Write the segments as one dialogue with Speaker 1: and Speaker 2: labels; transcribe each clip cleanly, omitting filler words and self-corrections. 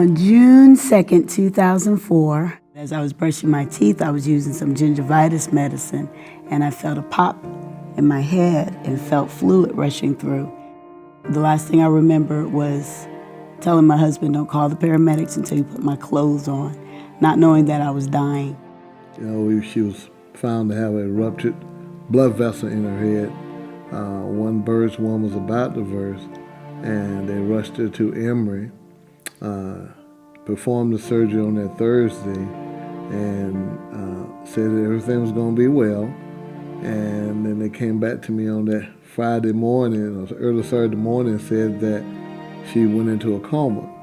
Speaker 1: On June 2nd, 2004, as I was brushing my teeth, I was using some gingivitis medicine, and I felt a pop in my head and felt fluid rushing through. The last thing I remember was telling my husband, don't call the paramedics until you put my clothes on, not knowing that I was dying.
Speaker 2: You know, she was found to have a ruptured blood vessel in her head. One was about to burst, and they rushed her to Emory, performed the surgery on that Thursday, and said that everything was going to be well. And then they came back to me on that Friday morning, or early Saturday morning, and said that she went into a coma.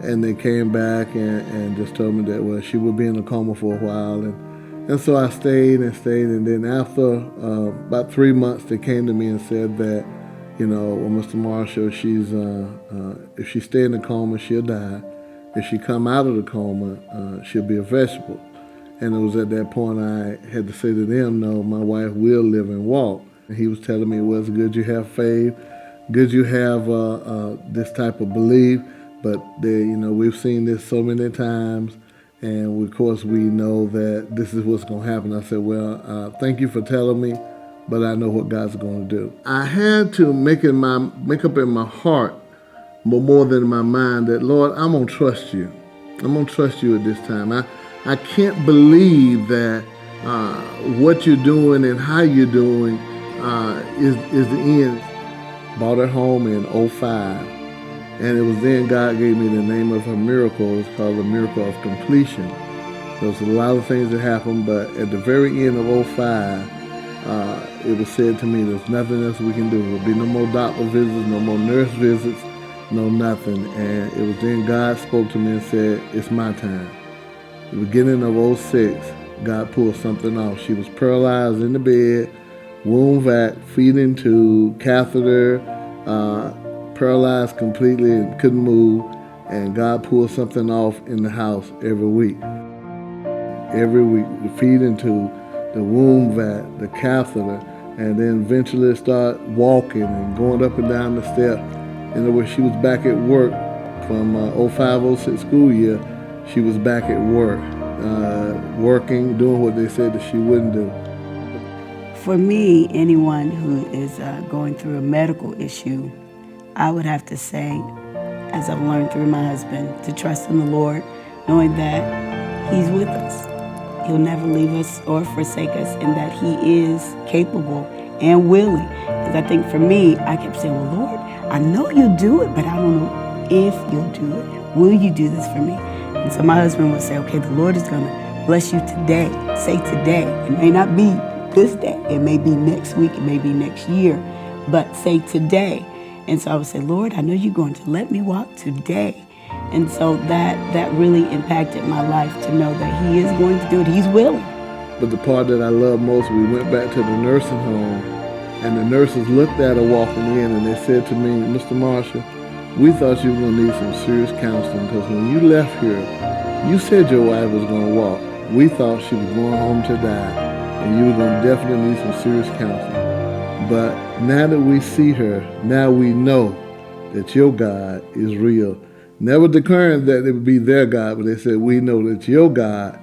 Speaker 2: And they came back and just told me that, well, she would be in a coma for a while. And so I stayed, and then after about 3 months, they came to me and said that, you know, well, Mr. Marshall, if she stay in the coma, she'll die. If she come out of the coma, she'll be a vegetable. And it was at that point I had to say to them, no, my wife will live and walk. And he was telling me, well, it's good you have faith, good you have this type of belief, but we've seen this so many times, and of course we know that this is what's going to happen. I said, well, thank you for telling me, but I know what God's going to do. I had to make up in my heart, but more than in my mind, that, Lord, I'm going to trust you. I'm going to trust you at this time. I can't believe that what you're doing and how you're doing is the end. Bought her home in 2005, and it was then God gave me the name of her miracle. It's called the Miracle of Completion. There was a lot of things that happened, but at the very end of 2005, it was said to me, there's nothing else we can do. There'll be no more doctor visits, no more nurse visits, no nothing. And it was then God spoke to me and said, it's my time. The beginning of 2006, God pulled something off. She was paralyzed in the bed, wound vac, feeding tube, catheter, paralyzed completely and couldn't move. And God pulled something off in the house every week. Every week, the feeding tube, the wound vac, the catheter, and then eventually start walking and going up and down the steps. In other words, she was back at work from 05-06 school year. She was back at work, working, doing what they said that she wouldn't do.
Speaker 1: For me, anyone who is going through a medical issue, I would have to say, as I've learned through my husband, to trust in the Lord, knowing that He's with us. He'll never leave us or forsake us, and that He is capable and willing. Because I think for me, I kept saying, well, Lord, I know you'll do it, but I don't know if you'll do it. Will you do this for me? And so my husband would say, okay, the Lord is going to bless you today. Say today. It may not be this day. It may be next week. It may be next year. But say today. And so I would say, Lord, I know you're going to let me walk today. And so that really impacted my life, to know that He is going to do it. He's willing.
Speaker 2: But the part that I love most, we went back to the nursing home, and the nurses looked at her walking in, and they said to me, Mr. Marshall, we thought you were going to need some serious counseling, because when you left here, you said your wife was going to walk. We thought she was going home to die, and you were going to definitely need some serious counseling. But now that we see her, now we know that your God is real. Never declaring that it would be their God, but they said, we know that your God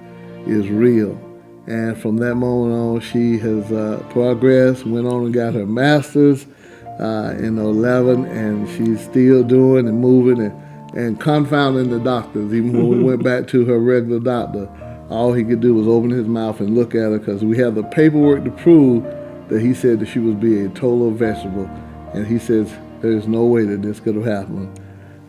Speaker 2: is real. And from that moment on, she has progressed, went on and got her master's in 2011, and she's still doing and moving and confounding the doctors. Even when we went back to her regular doctor, all he could do was open his mouth and look at her, because we have the paperwork to prove that he said that she would be a total vegetable. And he says, there's no way that this could have happened.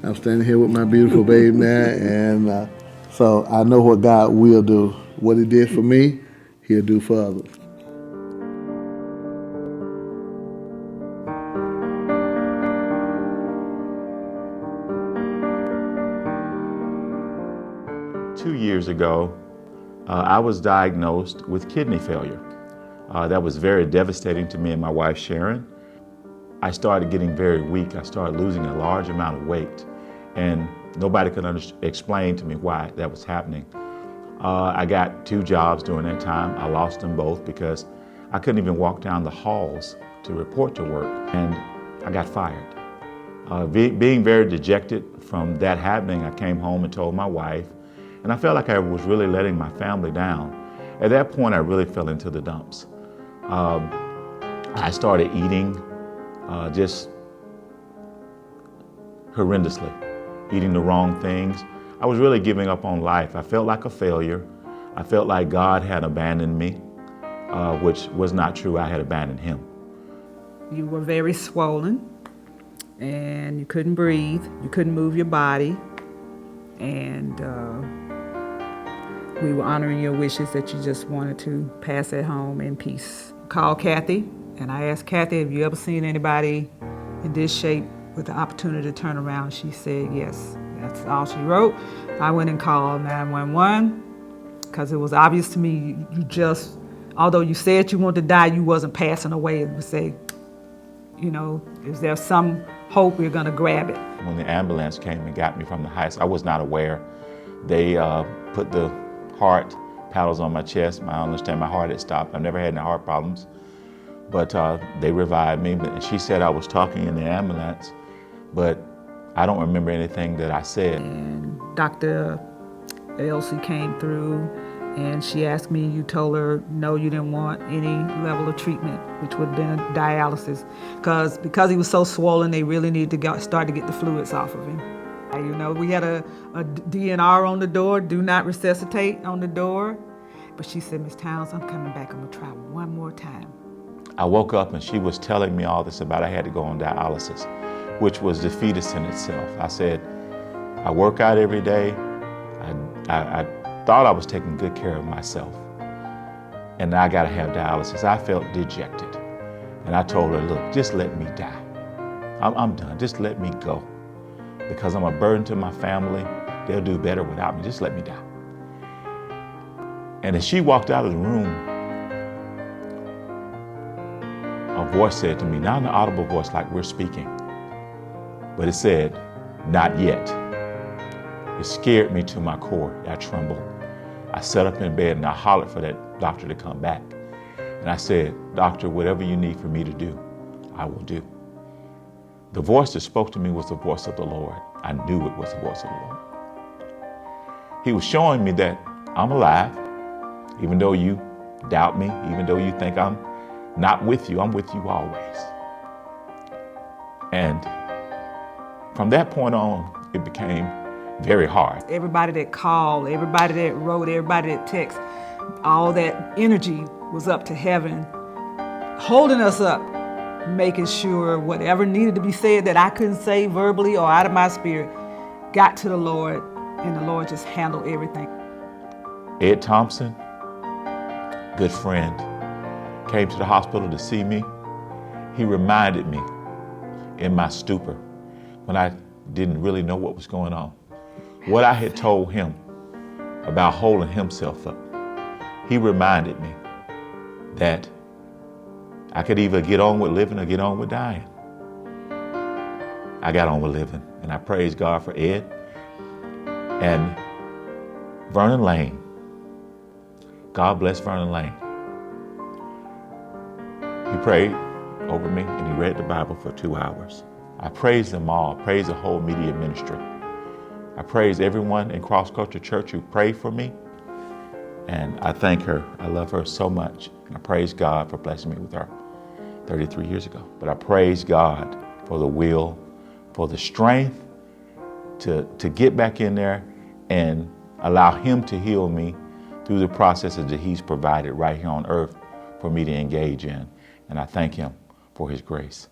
Speaker 2: I'm standing here with my beautiful babe now, and so I know what God will do. What He did for me, He'll do for others.
Speaker 3: Two years ago, I was diagnosed with kidney failure. That was very devastating to me and my wife, Sharon. I started getting very weak. I started losing a large amount of weight, and nobody could explain to me why that was happening. I got 2 jobs during that time. I lost them both because I couldn't even walk down the halls to report to work, and I got fired. Being very dejected from that happening, I came home and told my wife, and I felt like I was really letting my family down. At that point, I really fell into the dumps. I started eating just horrendously, eating the wrong things. I was really giving up on life. I felt like a failure. I felt like God had abandoned me, which was not true. I had abandoned Him.
Speaker 4: You were very swollen, and you couldn't breathe. You couldn't move your body, and we were honoring your wishes that you just wanted to pass at home in peace. Called Kathy, and I asked Kathy, have you ever seen anybody in this shape with the opportunity to turn around? She said yes. That's all she wrote. I went and called 911 because it was obvious to me you just, although you said you wanted to die, you wasn't passing away. It would say, you know, is there some hope we're going to grab it?
Speaker 3: When the ambulance came and got me from the hospital, I was not aware. They put the heart paddles on my chest. I understand my heart had stopped. I've never had any heart problems. But they revived me. And she said I was talking in the ambulance, but I don't remember anything that I said.
Speaker 4: And Dr. Elsie came through, and she asked me, you told her no, you didn't want any level of treatment, which would have been a dialysis. Because he was so swollen, they really needed to start to get the fluids off of him. You know, we had a DNR on the door, do not resuscitate on the door. But she said, Miss Towns, I'm coming back, I'm gonna try one more time.
Speaker 3: I woke up and she was telling me all this about I had to go on dialysis, which was defeatist in itself. I said, I work out every day. I thought I was taking good care of myself, and I gotta have dialysis. I felt dejected. And I told her, look, just let me die. I'm done, just let me go. Because I'm a burden to my family. They'll do better without me, just let me die. And as she walked out of the room, a voice said to me, not an audible voice like we're speaking, but it said, not yet. It scared me to my core. I trembled. I sat up in bed and I hollered for that doctor to come back. And I said, doctor, whatever you need for me to do, I will do. The voice that spoke to me was the voice of the Lord. I knew it was the voice of the Lord. He was showing me that I'm alive, even though you doubt me, even though you think I'm not with you, I'm with you always. And from that point on, it became very hard.
Speaker 4: Everybody that called, everybody that wrote, everybody that texted, all that energy was up to heaven, holding us up, making sure whatever needed to be said that I couldn't say verbally or out of my spirit got to the Lord, and the Lord just handled everything.
Speaker 3: Ed Thompson, good friend, came to the hospital to see me. He reminded me in my stupor, when I didn't really know what was going on, what I had told him about holding himself up. He reminded me that I could either get on with living or get on with dying. I got on with living, and I praise God for Ed and Vernon Lane. God bless Vernon Lane. He prayed over me and he read the Bible for 2 hours. I praise them all, praise the whole media ministry. I praise everyone in Cross Culture Church who prayed for me, and I thank her. I love her so much. And I praise God for blessing me with her 33 years ago. But I praise God for the will, for the strength to get back in there and allow Him to heal me through the processes that He's provided right here on earth for me to engage in. And I thank Him for His grace.